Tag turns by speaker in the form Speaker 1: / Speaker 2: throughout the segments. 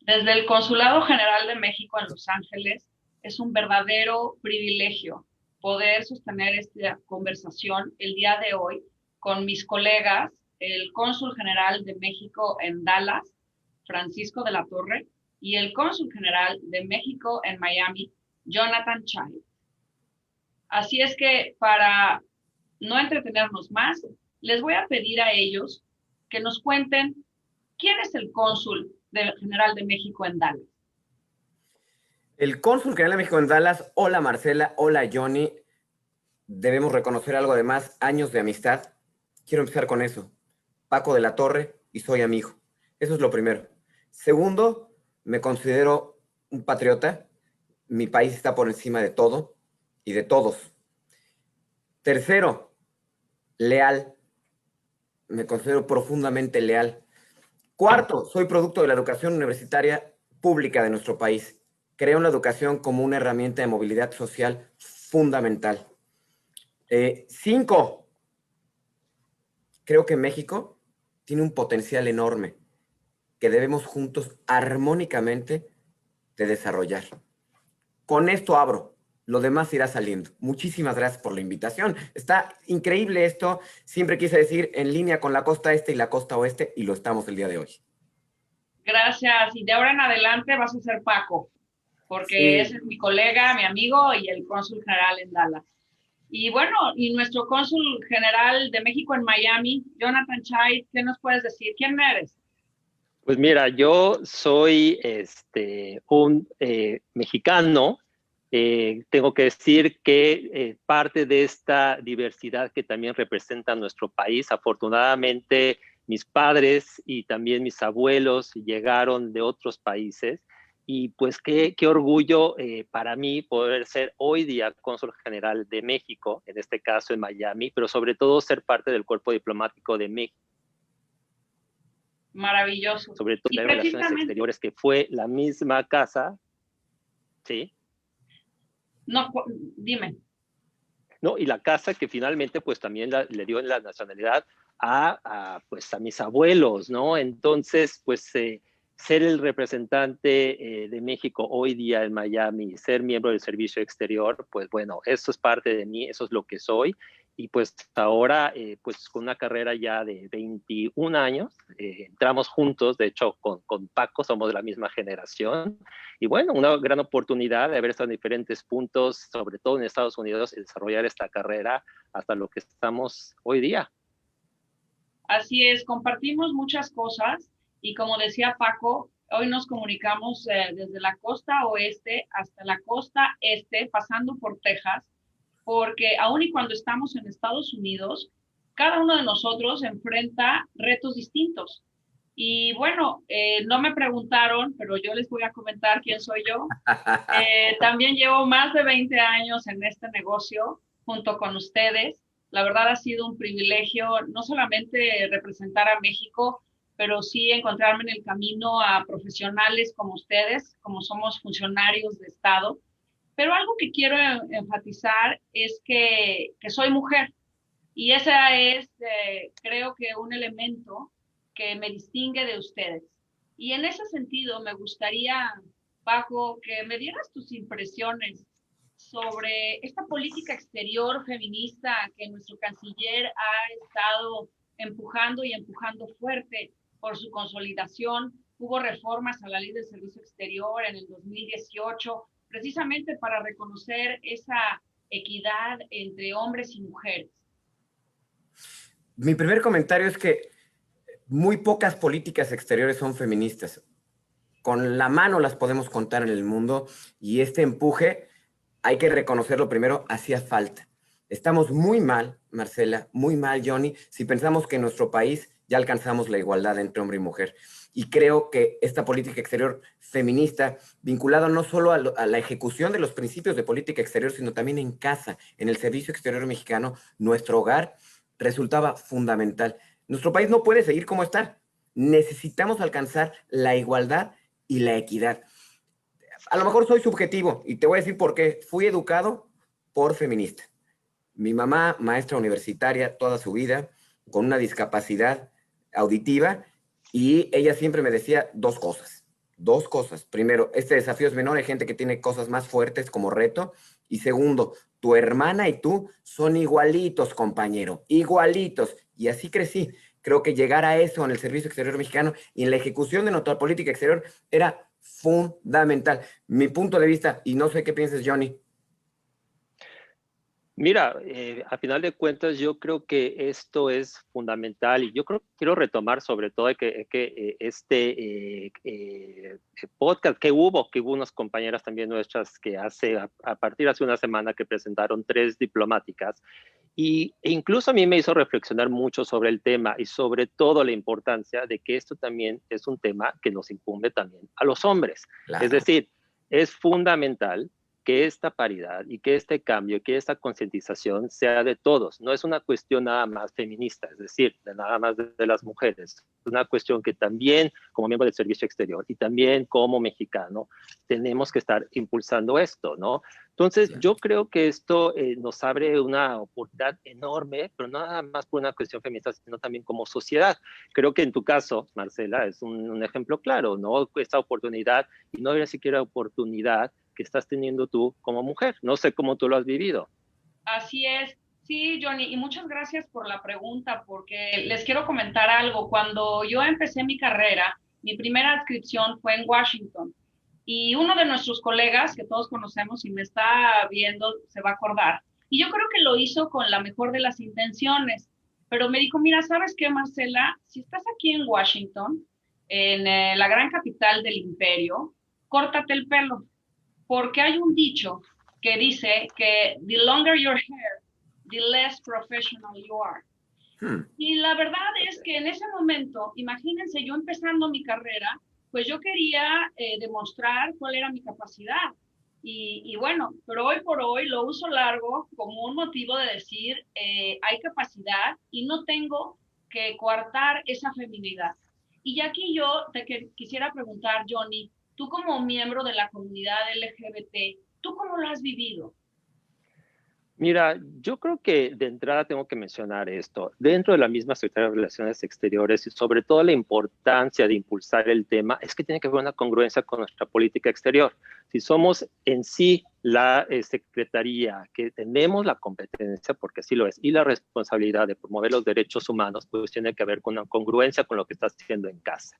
Speaker 1: Desde el Consulado General de México en Los Ángeles, es un verdadero privilegio poder sostener esta conversación el día de hoy con mis colegas, el Cónsul General de México en Dallas, Francisco de la Torre, y el Cónsul General de México en Miami, Jonathan Chai. Así es que para no entretenernos más, les voy a pedir a ellos que nos cuenten quién es el Cónsul General de México en Dallas.
Speaker 2: El cónsul general de México en Dallas, hola Marcela, hola Johnny. Debemos reconocer algo de más, años de amistad. Quiero empezar con eso. Paco de la Torre y soy amigo. Eso es lo primero. Segundo, me considero un patriota. Mi país está por encima de todo y de todos. Tercero, leal. Me considero profundamente leal. Cuarto, soy producto de la educación universitaria pública de nuestro país. Creo en la educación como una herramienta de movilidad social fundamental. Cinco, creo que México tiene un potencial enorme que debemos juntos armónicamente de desarrollar. Con esto abro. Lo demás irá saliendo. Muchísimas gracias por la invitación. Está increíble esto. Siempre quise decir en línea con la costa este y la costa oeste y lo estamos el día de hoy.
Speaker 1: Gracias. Y de ahora en adelante vas a ser Paco, porque ese
Speaker 2: Sí.
Speaker 1: es mi colega, mi amigo y el cónsul general en Dallas. Y bueno, y nuestro cónsul general de México en Miami, Jonathan Chait, ¿qué nos puedes decir? ¿Quién eres?
Speaker 3: Pues mira, yo soy un mexicano. Tengo que decir que parte de esta diversidad que también representa nuestro país, afortunadamente mis padres y también mis abuelos llegaron de otros países y pues qué orgullo para mí poder ser hoy día cónsul general de México, en este caso en Miami, pero sobre todo ser parte del cuerpo diplomático de México,
Speaker 1: Maravilloso.
Speaker 3: sobre todo
Speaker 1: Y
Speaker 3: de Relaciones Exteriores, que fue la misma casa, ¿sí?
Speaker 1: No, dime.
Speaker 3: ¿No? Y la casa que finalmente pues también le dio la nacionalidad pues, a mis abuelos, ¿no? Entonces, pues ser el representante de México hoy día en Miami, ser miembro del servicio exterior, pues bueno, eso es parte de mí, eso es lo que soy. Y pues ahora, pues con una carrera ya de 21 años, entramos juntos, de hecho con Paco somos de la misma generación, y bueno, una gran oportunidad de haber estado en diferentes puntos, sobre todo en Estados Unidos, y desarrollar esta carrera hasta lo que estamos hoy día.
Speaker 1: Así es, compartimos muchas cosas y como decía Paco, hoy nos comunicamos desde la costa oeste hasta la costa este, pasando por Texas, porque aun y cuando estamos en Estados Unidos, cada uno de nosotros enfrenta retos distintos. Y bueno, no me preguntaron, pero yo les voy a comentar quién soy yo. También llevo más de 20 años en este negocio junto con ustedes. La verdad ha sido un privilegio no solamente representar a México, pero sí encontrarme en el camino a profesionales como ustedes, como somos funcionarios de Estado. Pero algo que quiero enfatizar es que soy mujer y ese es, creo que, un elemento que me distingue de ustedes. Y en ese sentido, me gustaría, Paco, que me dieras tus impresiones sobre esta política exterior feminista que nuestro canciller ha estado empujando y empujando fuerte por su consolidación. Hubo reformas a la ley del servicio exterior en el 2018, precisamente para reconocer esa equidad entre hombres y mujeres.
Speaker 2: Mi primer comentario es que muy pocas políticas exteriores son feministas. Con la mano las podemos contar en el mundo y este empuje, hay que reconocerlo primero, hacía falta. Estamos muy mal, Marcela, muy mal, Johnny, si pensamos que en nuestro país ya alcanzamos la igualdad entre hombre y mujer. Y creo que esta política exterior feminista, vinculada no solo a la ejecución de los principios de política exterior, sino también en casa, en el servicio exterior mexicano, nuestro hogar, resultaba fundamental. Nuestro país no puede seguir como está. Necesitamos alcanzar la igualdad y la equidad. A lo mejor soy subjetivo y te voy a decir por qué. Fui educado por feminista. Mi mamá, maestra universitaria toda su vida, con una discapacidad auditiva, y ella siempre me decía dos cosas. dos cosas. Primero, este desafío es menor, hay gente que tiene cosas más fuertes como reto. Y segundo, tu hermana y tú son igualitos, compañero, igualitos. Y así crecí. Creo que llegar a eso en el Servicio Exterior Mexicano y en la ejecución de nuestra política exterior era fundamental. Mi punto de vista, y no sé qué pienses, Johnny.
Speaker 3: Mira, a final de cuentas yo creo que esto es fundamental y yo creo que quiero retomar sobre todo podcast que hubo unas compañeras también nuestras que a partir de hace una semana que presentaron 3 diplomáticas e incluso a mí me hizo reflexionar mucho sobre el tema y sobre todo la importancia de que esto también es un tema que nos incumbe también a los hombres.
Speaker 2: Claro.
Speaker 3: Es decir, es fundamental que esta paridad y que este cambio, que esta concientización sea de todos. No es una cuestión nada más feminista, es decir, nada más de las mujeres. Es una cuestión que también, como miembro del Servicio Exterior y también como mexicano, tenemos que estar impulsando esto, ¿no? Entonces, yo creo que esto nos abre una oportunidad enorme, pero no nada más por una cuestión feminista, sino también como sociedad. Creo que en tu caso, Marcela, es un ejemplo claro, ¿no? Esta oportunidad, y no era siquiera oportunidad que estás teniendo tú como mujer. No sé cómo tú lo has vivido.
Speaker 1: Así es. Sí, Johnny, y muchas gracias por la pregunta, porque les quiero comentar algo. Cuando yo empecé mi carrera, mi primera adscripción fue en Washington. Y uno de nuestros colegas, que todos conocemos y me está viendo, se va a acordar. Y yo creo que lo hizo con la mejor de las intenciones. Pero me dijo, mira, ¿sabes qué, Marcela? Si estás aquí en Washington, en la gran capital del imperio, córtate el pelo, porque hay un dicho que dice que the longer your hair, the less professional you are. Y la verdad es que en ese momento, imagínense, yo empezando mi carrera, pues yo quería demostrar cuál era mi capacidad. Y bueno, pero hoy por hoy lo uso largo como un motivo de decir, hay capacidad y no tengo que coartar esa feminidad. Y aquí yo quisiera preguntar, Johnny, tú como miembro de la comunidad LGBT, ¿tú cómo lo has vivido?
Speaker 3: Mira, yo creo que de entrada tengo que mencionar esto. Dentro de la misma Secretaría de Relaciones Exteriores y sobre todo la importancia de impulsar el tema es que tiene que haber una congruencia con nuestra política exterior. Si somos en sí la Secretaría que tenemos la competencia, porque así lo es, y la responsabilidad de promover los derechos humanos, pues tiene que haber con una congruencia con lo que está haciendo en casa.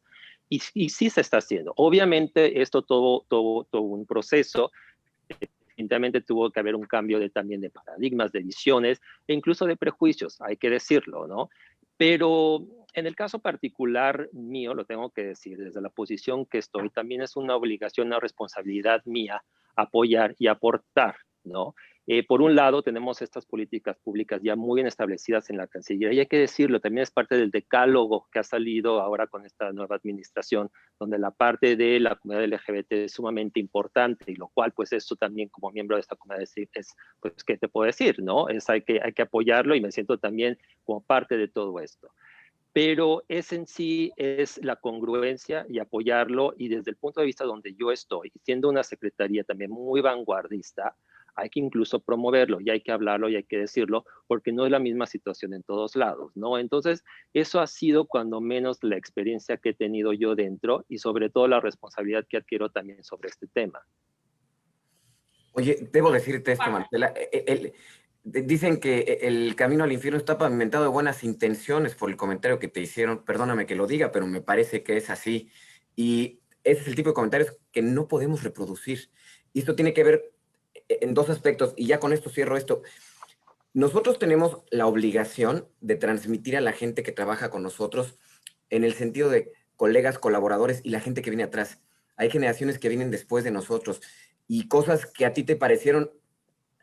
Speaker 3: Y sí se está haciendo. Obviamente esto todo un proceso. Definitivamente tuvo que haber un cambio también de paradigmas, de visiones e incluso de prejuicios, hay que decirlo, ¿no? Pero en el caso particular mío, lo tengo que decir, desde la posición que estoy, también es una obligación, una responsabilidad mía apoyar y aportar, ¿no? Por un lado, tenemos estas políticas públicas ya muy bien establecidas en la Cancillería, y hay que decirlo, también es parte del decálogo que ha salido ahora con esta nueva administración, donde la parte de la comunidad LGBT es sumamente importante, y lo cual, pues, eso también como miembro de esta comunidad es pues, ¿qué te puedo decir, no? Hay que apoyarlo y me siento también como parte de todo esto. Pero en sí es la congruencia y apoyarlo, y desde el punto de vista donde yo estoy, siendo una secretaría también muy vanguardista, hay que incluso promoverlo y hay que hablarlo y hay que decirlo, porque no es la misma situación en todos lados, ¿no? Entonces, eso ha sido cuando menos la experiencia que he tenido yo dentro y sobre todo la responsabilidad que adquiero también sobre este tema.
Speaker 2: Oye, debo decirte esto, Marcela. Dicen que el camino al infierno está pavimentado de buenas intenciones por el comentario que te hicieron. Perdóname que lo diga, pero me parece que es así. Y ese es el tipo de comentarios que no podemos reproducir. Y esto tiene que ver en dos aspectos, y ya con esto cierro esto. Nosotros tenemos la obligación de transmitir a la gente que trabaja con nosotros en el sentido de colegas, colaboradores y la gente que viene atrás. Hay generaciones que vienen después de nosotros y cosas que a ti te parecieron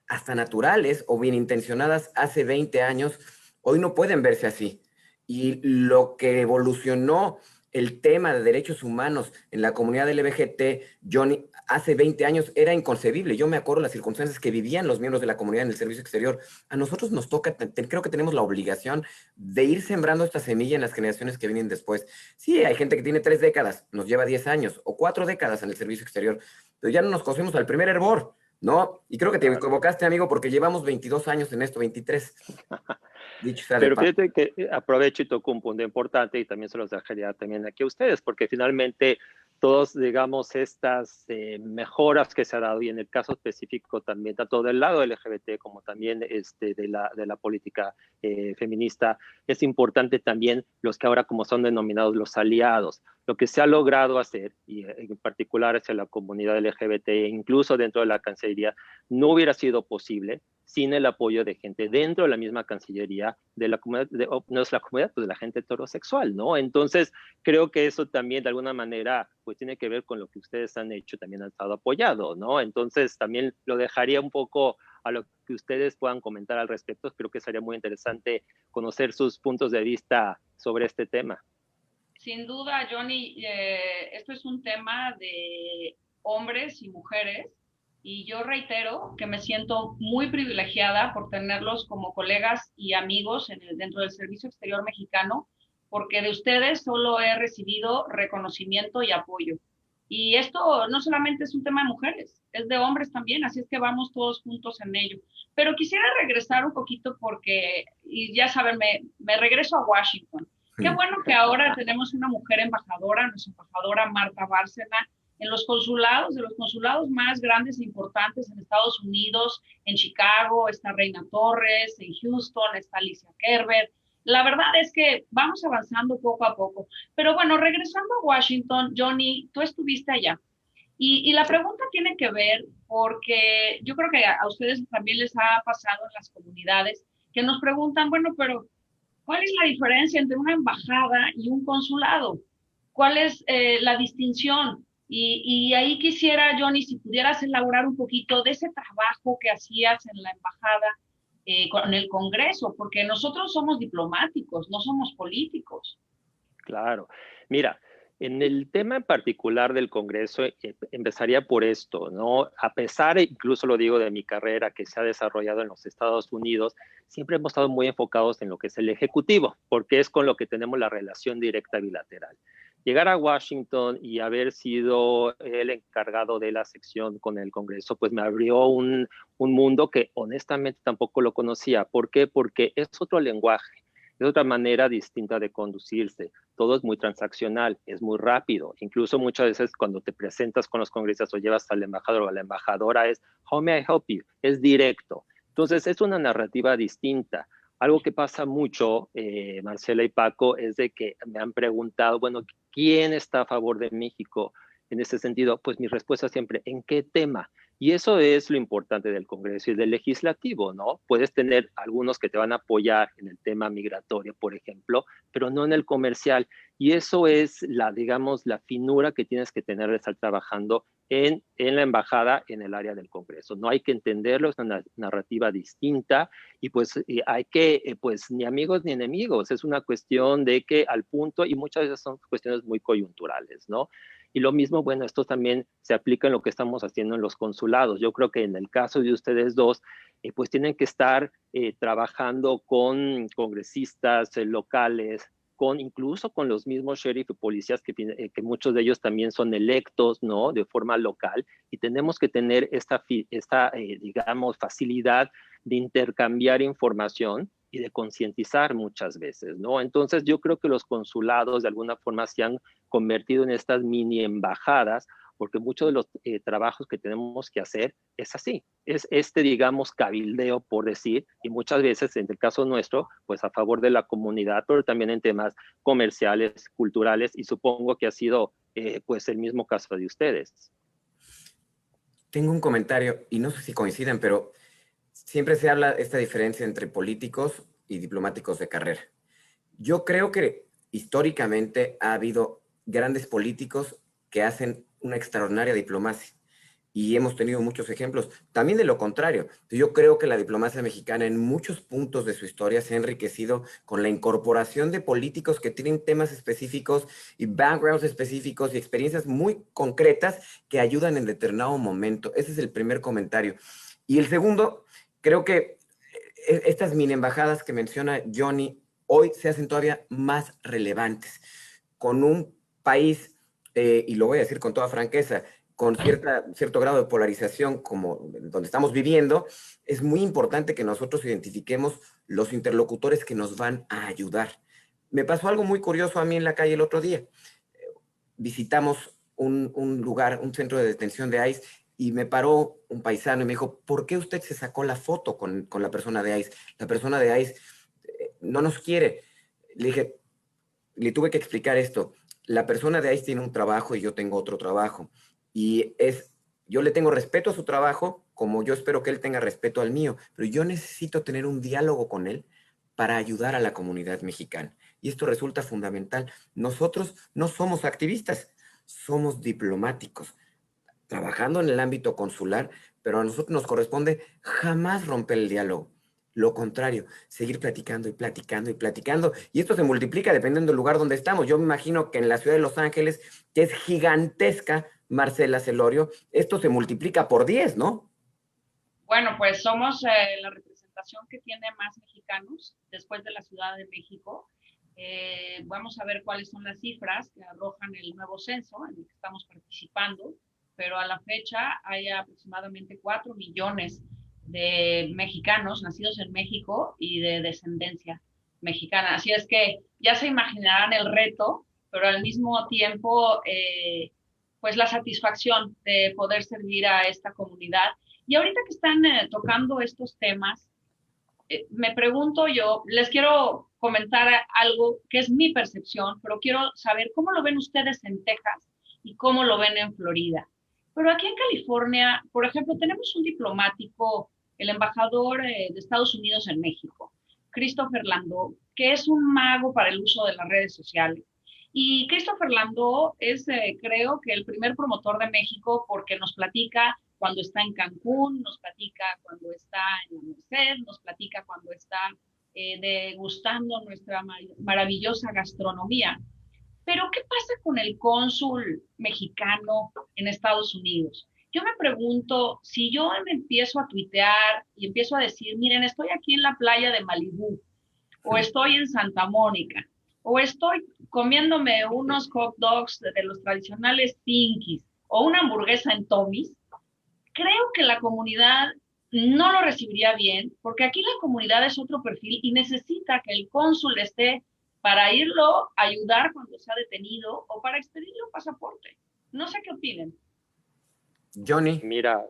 Speaker 2: hasta naturales o bien intencionadas hace 20 años, hoy no pueden verse así. Y lo que evolucionó el tema de derechos humanos en la comunidad LGBT, Johnny, hace 20 años era inconcebible. Yo me acuerdo las circunstancias que vivían los miembros de la comunidad en el servicio exterior. A nosotros nos toca, creo que tenemos la obligación de ir sembrando esta semilla en las generaciones que vienen después. Sí, hay gente que tiene 3 décadas, nos lleva 10 años, o 4 décadas en el servicio exterior, pero ya no nos cogemos al primer hervor, ¿no? Y creo que te equivocaste, amigo, porque llevamos 22 años en esto, 23. Dicho sea de
Speaker 3: Pero
Speaker 2: paso.
Speaker 3: fíjate que aprovecho y toco un punto importante y también se los dejaría también aquí a ustedes, porque finalmente todos, digamos, estas mejoras que se ha dado, y en el caso específico también, tanto del lado LGBT como también de la política feminista, es importante también los que ahora como son denominados los aliados. Lo que se ha logrado hacer, y en particular hacia la comunidad LGBT, incluso dentro de la Cancillería, no hubiera sido posible sin el apoyo de gente dentro de la misma Cancillería, de la comunidad, no es la comunidad, pues de la gente heterosexual, ¿no? Entonces, creo que eso también de alguna manera pues tiene que ver con lo que ustedes han hecho, también han estado apoyado, ¿no? Entonces, también lo dejaría un poco a lo que ustedes puedan comentar al respecto. Creo que sería muy interesante conocer sus puntos de vista sobre este tema.
Speaker 1: Sin duda, Johnny, esto es un tema de hombres y mujeres, y yo reitero que me siento muy privilegiada por tenerlos como colegas y amigos dentro del Servicio Exterior Mexicano, porque de ustedes solo he recibido reconocimiento y apoyo. Y esto no solamente es un tema de mujeres, es de hombres también, así es que vamos todos juntos en ello. Pero quisiera regresar un poquito porque, y ya saben, me regreso a Washington. Qué bueno que ahora tenemos una mujer embajadora, nuestra embajadora Marta Bárcena, en los consulados, de los consulados más grandes e importantes en Estados Unidos, en Chicago, está Reina Torres, en Houston, está Alicia Kerber. La verdad es que vamos avanzando poco a poco. Pero bueno, regresando a Washington, Johnny, tú estuviste allá. Y la pregunta tiene que ver porque yo creo que a ustedes también les ha pasado en las comunidades que nos preguntan, bueno, pero ¿cuál es la diferencia entre una embajada y un consulado? ¿Cuál es la distinción? Y ahí quisiera, Johnny, si pudieras elaborar un poquito de ese trabajo que hacías en la embajada con el Congreso, porque nosotros somos diplomáticos, no somos políticos.
Speaker 3: Claro. Mira, en el tema en particular del Congreso, empezaría por esto, ¿no? A pesar, incluso lo digo de mi carrera que se ha desarrollado en los Estados Unidos, siempre hemos estado muy enfocados en lo que es el Ejecutivo, porque es con lo que tenemos la relación directa bilateral. Llegar a Washington y haber sido el encargado de la sección con el Congreso, pues me abrió un mundo que honestamente tampoco lo conocía. ¿Por qué? Porque es otro lenguaje, es otra manera distinta de conducirse. Todo es muy transaccional, es muy rápido. Incluso muchas veces cuando te presentas con los congresistas o llevas al embajador o a la embajadora es, how may I help you? Es directo. Entonces es una narrativa distinta. Algo que pasa mucho, Marcela y Paco, es de que me han preguntado, bueno, ¿quién está a favor de México en ese sentido? Pues mi respuesta siempre, ¿en qué tema? Y eso es lo importante del Congreso y del Legislativo, ¿no? Puedes tener algunos que te van a apoyar en el tema migratorio, por ejemplo, pero no en el comercial. Y eso es la, digamos, la finura que tienes que tener de estar trabajando en la embajada, en el área del Congreso. No hay que entenderlo, es una narrativa distinta y pues hay que, pues ni amigos ni enemigos, es una cuestión de que al punto, y muchas veces son cuestiones muy coyunturales, ¿no? Y lo mismo, bueno, esto también se aplica en lo que estamos haciendo en los consulados. Yo creo que en el caso de ustedes dos, pues tienen que estar trabajando con congresistas locales, incluso con los mismos sheriff y policías que muchos de ellos también son electos, ¿no? De forma local, y tenemos que tener esta digamos, facilidad de intercambiar información y de concientizar muchas veces, ¿no? Entonces yo creo que los consulados de alguna forma se han convertido en estas mini embajadas, porque muchos de los trabajos que tenemos que hacer es así, es digamos, cabildeo, por decir, y muchas veces, en el caso nuestro, pues a favor de la comunidad, pero también en temas comerciales, culturales, y supongo que ha sido, pues, el mismo caso de ustedes.
Speaker 2: Tengo un comentario, y no sé si coinciden, pero siempre se habla de esta diferencia entre políticos y diplomáticos de carrera. Yo creo que históricamente ha habido grandes políticos que hacen una extraordinaria diplomacia y hemos tenido muchos ejemplos, también de lo contrario. Yo creo que la diplomacia mexicana en muchos puntos de su historia se ha enriquecido con la incorporación de políticos que tienen temas específicos y backgrounds específicos y experiencias muy concretas que ayudan en determinado momento. Ese es el primer comentario. Y el segundo, creo que estas mini embajadas que menciona Johnny hoy se hacen todavía más relevantes. Con un país, y lo voy a decir con toda franqueza, con cierto grado de polarización como donde estamos viviendo, es muy importante que nosotros identifiquemos los interlocutores que nos van a ayudar. Me pasó algo muy curioso a mí en la calle el otro día. Visitamos un lugar, un centro de detención de ICE, y me paró un paisano y me dijo, ¿por qué usted se sacó la foto con la persona de ICE? La persona de ICE no nos quiere. Le dije, le tuve que explicar esto. La persona de ICE tiene un trabajo y yo tengo otro trabajo. Y yo le tengo respeto a su trabajo, como yo espero que él tenga respeto al mío, pero yo necesito tener un diálogo con él para ayudar a la comunidad mexicana. Y esto resulta fundamental. Nosotros no somos activistas, somos diplomáticos, trabajando en el ámbito consular, pero a nosotros nos corresponde jamás romper el diálogo. Lo contrario, seguir platicando y platicando y platicando. Y esto se multiplica dependiendo del lugar donde estamos. Yo me imagino que en la ciudad de Los Ángeles, que es gigantesca, Marcela Celorio, esto se multiplica por 10, ¿no?
Speaker 1: Bueno, pues somos la representación que tiene más mexicanos después de la Ciudad de México. Vamos a ver cuáles son las cifras que arrojan el nuevo censo en el que estamos participando, pero a la fecha hay aproximadamente 4 millones de mexicanos nacidos en México y de descendencia mexicana. Así es que ya se imaginarán el reto, pero al mismo tiempo, pues la satisfacción de poder servir a esta comunidad. Y ahorita que están tocando estos temas, me pregunto yo, les quiero comentar algo que es mi percepción, pero quiero saber cómo lo ven ustedes en Texas y cómo lo ven en Florida. Pero aquí en California, por ejemplo, tenemos un diplomático, el embajador de Estados Unidos en México, Christopher Landau, que es un mago para el uso de las redes sociales. Y Christopher Landau es, creo que el primer promotor de México porque nos platica cuando está en Cancún, nos platica cuando está en la Merced, nos platica cuando está degustando nuestra maravillosa gastronomía. Pero, ¿qué pasa con el cónsul mexicano en Estados Unidos? Yo me pregunto, si yo me empiezo a tuitear y empiezo a decir, miren, estoy aquí en la playa de Malibú, o estoy en Santa Mónica, o estoy comiéndome unos hot dogs de los tradicionales Pinkies, o una hamburguesa en Tommy's, creo que la comunidad no lo recibiría bien, porque aquí la comunidad es otro perfil y necesita que el cónsul esté para irlo a ayudar cuando sea detenido o para expedirle un pasaporte. No sé qué opinen.
Speaker 2: Johnny.
Speaker 3: Mira,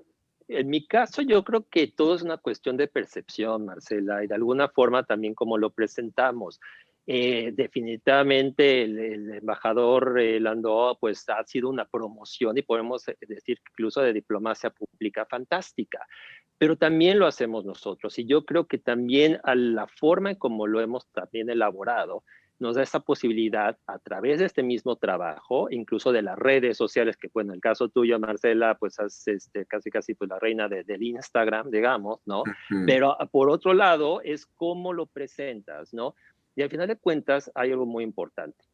Speaker 3: en mi caso yo creo que todo es una cuestión de percepción, Marcela, y de alguna forma también como lo presentamos. Definitivamente el embajador Landau pues ha sido una promoción y podemos decir incluso de diplomacia pública fantástica, pero también lo hacemos nosotros y yo creo que también a la forma en como lo hemos también elaborado nos da esa posibilidad a través de este mismo trabajo, incluso de las redes sociales, que bueno, el caso tuyo, Marcela, pues es casi pues la reina del Instagram, digamos, ¿no? Pero por otro lado, es cómo lo presentas, ¿no? Y al final de cuentas hay algo muy importante.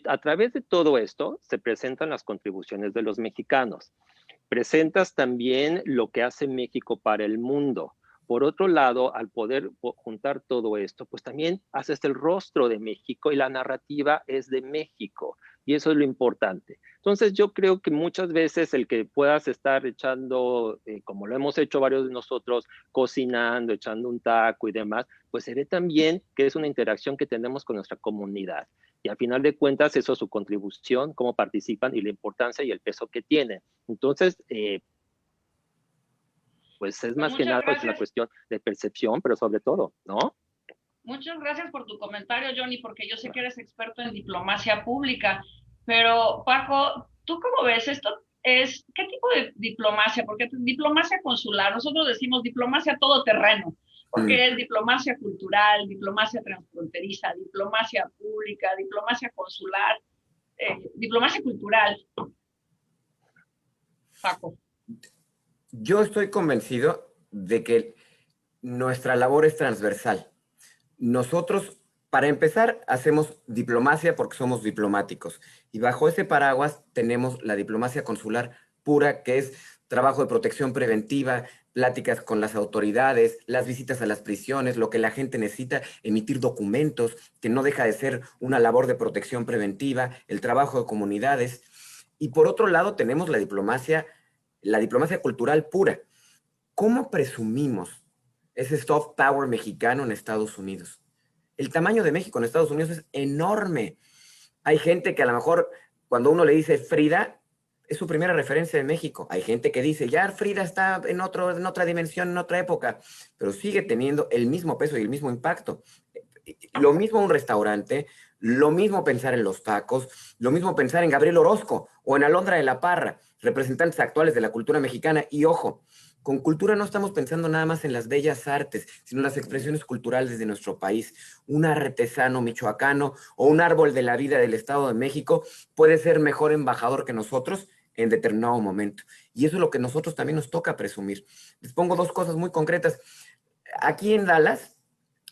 Speaker 3: A través de todo esto se presentan las contribuciones de los mexicanos. Presentas también lo que hace México para el mundo. Por otro lado, al poder juntar todo esto, pues también haces el rostro de México y la narrativa es de México. Y eso es lo importante. Entonces yo creo que muchas veces el que puedas estar echando, como lo hemos hecho varios de nosotros, cocinando, echando un taco y demás, pues se ve también que es una interacción que tenemos con nuestra comunidad. Y al final de cuentas eso es su contribución, cómo participan y la importancia y el peso que tienen. Entonces, pues es más que nada pues una cuestión de percepción, pero sobre todo, ¿no?
Speaker 1: Muchas gracias por tu comentario, Johnny, porque yo sé que eres experto en diplomacia pública, pero Paco, ¿tú cómo ves esto? ¿Qué tipo de diplomacia? Porque diplomacia consular, nosotros decimos diplomacia todoterreno, porque es diplomacia cultural, diplomacia transfronteriza, diplomacia pública, diplomacia consular, diplomacia cultural. Paco.
Speaker 2: Yo estoy convencido de que nuestra labor es transversal. Nosotros, para empezar, hacemos diplomacia porque somos diplomáticos. Y bajo ese paraguas tenemos la diplomacia consular pura, que es trabajo de protección preventiva, pláticas con las autoridades, las visitas a las prisiones, lo que la gente necesita, emitir documentos, que no deja de ser una labor de protección preventiva, el trabajo de comunidades. Y por otro lado tenemos la diplomacia cultural pura. ¿Cómo presumimos ese soft power mexicano en Estados Unidos? El tamaño de México en Estados Unidos es enorme. Hay gente que a lo mejor cuando uno le dice Frida, es su primera referencia de México. Hay gente que dice, ya Frida está en otra dimensión, en otra época, pero sigue teniendo el mismo peso y el mismo impacto. Lo mismo un restaurante, lo mismo pensar en los tacos, lo mismo pensar en Gabriel Orozco o en Alondra de la Parra, representantes actuales de la cultura mexicana. Y ojo, con cultura no estamos pensando nada más en las bellas artes, sino en las expresiones culturales de nuestro país. Un artesano michoacano o un árbol de la vida del Estado de México puede ser mejor embajador que nosotros en determinado momento. Y eso es lo que nosotros también nos toca presumir. Les pongo dos cosas muy concretas. Aquí en Dallas,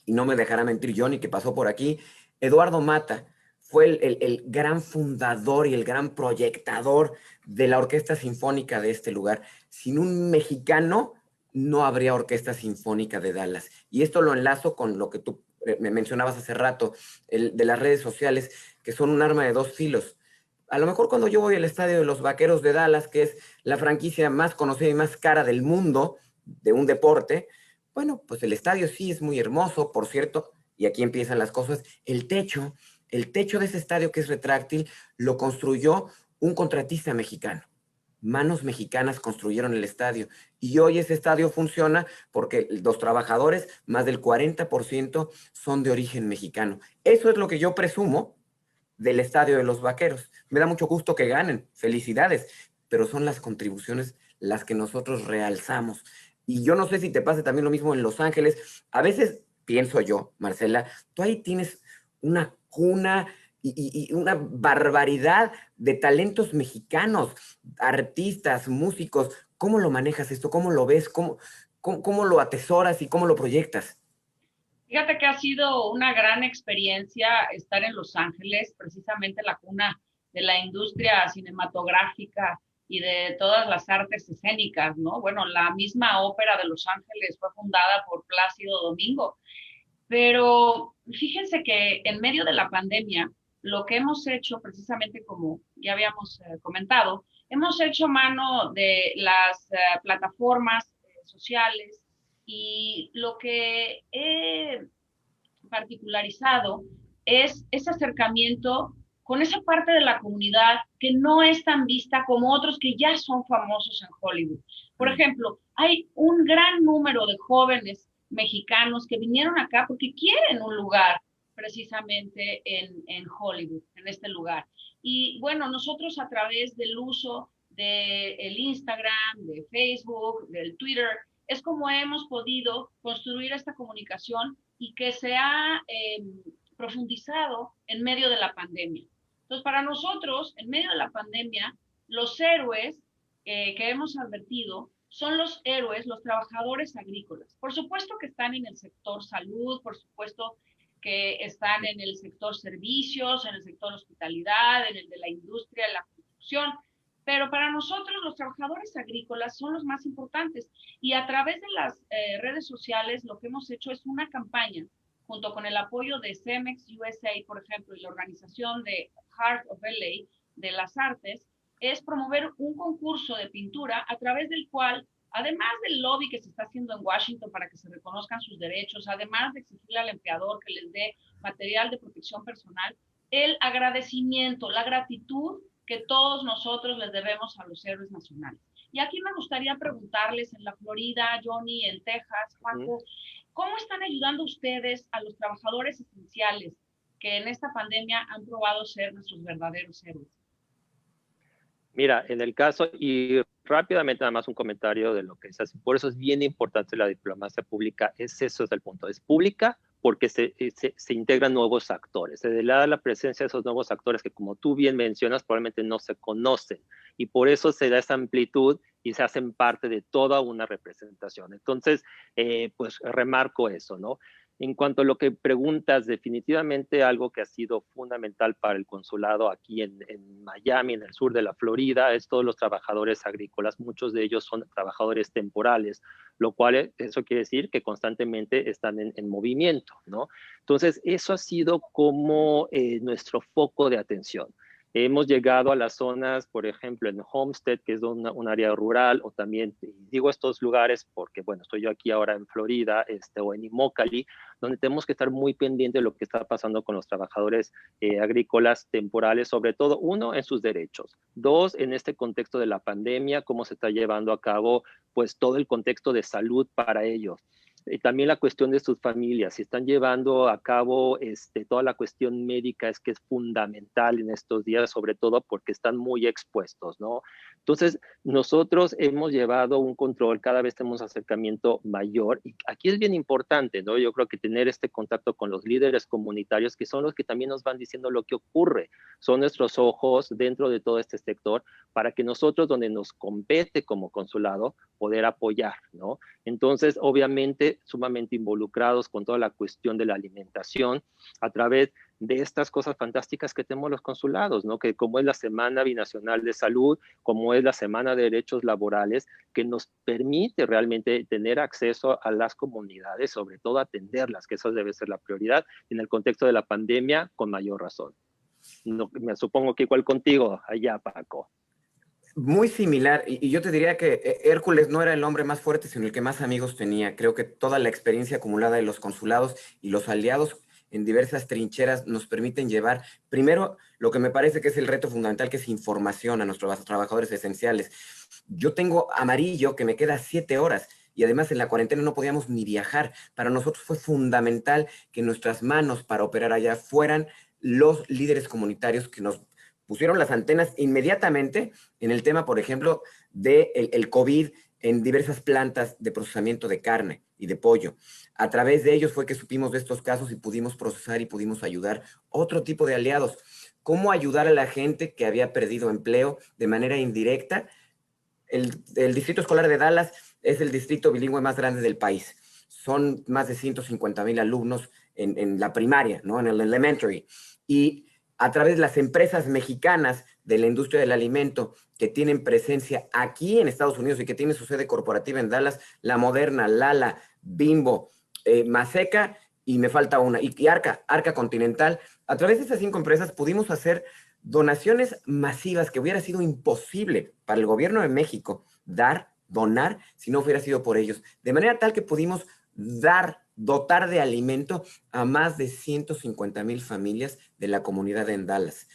Speaker 2: y no me dejará mentir Johnny, que pasó por aquí, Eduardo Mata fue el gran fundador y el gran proyectador de la Orquesta Sinfónica de este lugar. Sin un mexicano no habría Orquesta Sinfónica de Dallas. Y esto lo enlazo con lo que tú me mencionabas hace rato, de las redes sociales, que son un arma de dos filos. A lo mejor cuando yo voy al estadio de los Vaqueros de Dallas, que es la franquicia más conocida y más cara del mundo de un deporte, bueno, pues el estadio sí es muy hermoso, por cierto, y aquí empiezan las cosas. El techo de ese estadio que es retráctil lo construyó un contratista mexicano. Manos mexicanas construyeron el estadio y hoy ese estadio funciona porque los trabajadores, más del 40% son de origen mexicano. Eso es lo que yo presumo del estadio de los Vaqueros. Me da mucho gusto que ganen, felicidades, pero son las contribuciones las que nosotros realzamos. Y yo no sé si te pasa también lo mismo en Los Ángeles. A veces pienso yo, Marcela, tú ahí tienes una cuna y una barbaridad de talentos mexicanos, artistas, músicos. ¿Cómo lo manejas esto? ¿Cómo lo ves? ¿Cómo lo atesoras y cómo lo proyectas?
Speaker 1: Fíjate que ha sido una gran experiencia estar en Los Ángeles, precisamente la cuna de la industria cinematográfica y de todas las artes escénicas, ¿no? Bueno, la misma Ópera de Los Ángeles fue fundada por Plácido Domingo, pero fíjense que en medio de la pandemia, lo que hemos hecho, precisamente como ya habíamos comentado, hemos hecho mano de las plataformas sociales y lo que he particularizado es ese acercamiento con esa parte de la comunidad que no es tan vista como otros que ya son famosos en Hollywood. Por ejemplo, hay un gran número de jóvenes mexicanos que vinieron acá porque quieren un lugar precisamente en Hollywood, en este lugar. Y bueno, nosotros a través del uso del Instagram, de Facebook, del Twitter, es como hemos podido construir esta comunicación y que se ha profundizado en medio de la pandemia. Entonces, para nosotros, en medio de la pandemia, los héroes que hemos advertido son los héroes, los trabajadores agrícolas. Por supuesto que están en el sector salud, por supuesto que están en el sector servicios, en el sector hospitalidad, en el de la industria, en la construcción, pero para nosotros los trabajadores agrícolas son los más importantes y a través de las redes sociales lo que hemos hecho es una campaña junto con el apoyo de Cemex USA, por ejemplo, y la organización de Heart of LA de las artes, es promover un concurso de pintura a través del cual, además del lobby que se está haciendo en Washington para que se reconozcan sus derechos, además de exigirle al empleador que les dé material de protección personal, el agradecimiento, la gratitud que todos nosotros les debemos a los héroes nacionales. Y aquí me gustaría preguntarles en la Florida, Johnny, en Texas, Paco, ¿cómo están ayudando ustedes a los trabajadores esenciales que en esta pandemia han probado ser nuestros verdaderos héroes?
Speaker 3: Mira, en el caso, y rápidamente nada más un comentario de lo que es así, por eso es bien importante la diplomacia pública, eso es el punto, es pública porque se integran nuevos actores, se le da la presencia de esos nuevos actores que como tú bien mencionas probablemente no se conocen y por eso se da esa amplitud y se hacen parte de toda una representación. Entonces, pues remarco eso, ¿no? En cuanto a lo que preguntas, definitivamente algo que ha sido fundamental para el consulado aquí en Miami, en el sur de la Florida, es todos los trabajadores agrícolas. Muchos de ellos son trabajadores temporales, lo cual eso quiere decir que constantemente están en movimiento, ¿no? Entonces, eso ha sido como nuestro foco de atención. Hemos llegado a las zonas, por ejemplo, en Homestead, que es un área rural, o también, digo estos lugares porque, bueno, estoy yo aquí ahora en Florida, o en Immokalee, donde tenemos que estar muy pendientes de lo que está pasando con los trabajadores agrícolas temporales, sobre todo, uno, en sus derechos, dos, en este contexto de la pandemia, cómo se está llevando a cabo, pues, todo el contexto de salud para ellos. También la cuestión de sus familias, si están llevando a cabo toda la cuestión médica, es que es fundamental en estos días, sobre todo porque están muy expuestos, ¿no? Entonces, nosotros hemos llevado un control, cada vez tenemos acercamiento mayor, y aquí es bien importante, ¿no? Yo creo que tener este contacto con los líderes comunitarios, que son los que también nos van diciendo lo que ocurre, son nuestros ojos dentro de todo este sector, para que nosotros, donde nos compete como consulado, poder apoyar, ¿no? Entonces, obviamente, sumamente involucrados con toda la cuestión de la alimentación a través de estas cosas fantásticas que tenemos los consulados, ¿no? Que como es la Semana Binacional de Salud, como es la Semana de Derechos Laborales, que nos permite realmente tener acceso a las comunidades, sobre todo atenderlas, que eso debe ser la prioridad en el contexto de la pandemia, con mayor razón. No, me supongo que igual contigo, allá, Paco.
Speaker 2: Muy similar, y yo te diría que Hércules no era el hombre más fuerte, sino el que más amigos tenía. Creo que toda la experiencia acumulada de los consulados y los aliados en diversas trincheras nos permiten llevar, primero, lo que me parece que es el reto fundamental, que es información a nuestros trabajadores esenciales. Yo tengo Amarillo, que me queda 7 horas, y además en la cuarentena no podíamos ni viajar. Para nosotros fue fundamental que nuestras manos para operar allá fueran los líderes comunitarios que nos pusieron las antenas inmediatamente en el tema, por ejemplo, del el COVID en diversas plantas de procesamiento de carne y de pollo. A través de ellos fue que supimos de estos casos y pudimos procesar y pudimos ayudar otro tipo de aliados. ¿Cómo ayudar a la gente que había perdido empleo de manera indirecta? El Distrito Escolar de Dallas es el distrito bilingüe más grande del país. Son más de 150,000 alumnos en la primaria, ¿no? En el elementary. Y a través de las empresas mexicanas de la industria del alimento que tienen presencia aquí en Estados Unidos y que tienen su sede corporativa en Dallas, La Moderna, Lala, Bimbo, Maseca, y me falta una, y Arca Continental. A través de esas 5 empresas pudimos hacer donaciones masivas que hubiera sido imposible para el gobierno de México donar, si no hubiera sido por ellos. De manera tal que pudimos dotar de alimento a más de 150,000 familias de la comunidad en Dallas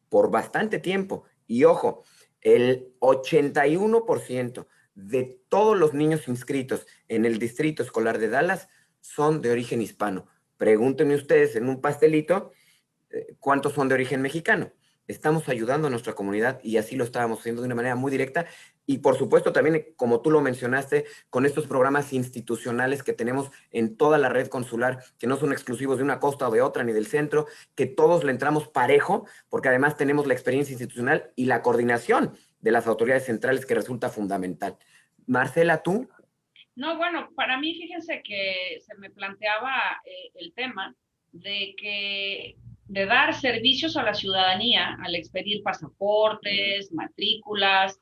Speaker 2: por bastante tiempo. Y ojo, el 81% de todos los niños inscritos en el Distrito Escolar de Dallas son de origen hispano. Pregúntenme ustedes en un pastelito cuántos son de origen mexicano. Estamos ayudando a nuestra comunidad y así lo estábamos haciendo de una manera muy directa y por supuesto también, como tú lo mencionaste, con estos programas institucionales que tenemos en toda la red consular, que no son exclusivos de una costa o de otra ni del centro, que todos le entramos parejo, porque además tenemos la experiencia institucional y la coordinación de las autoridades centrales que resulta fundamental. Marcela, ¿tú?
Speaker 1: No, bueno, para mí, fíjense que se me planteaba el tema de dar servicios a la ciudadanía al expedir pasaportes, matrículas,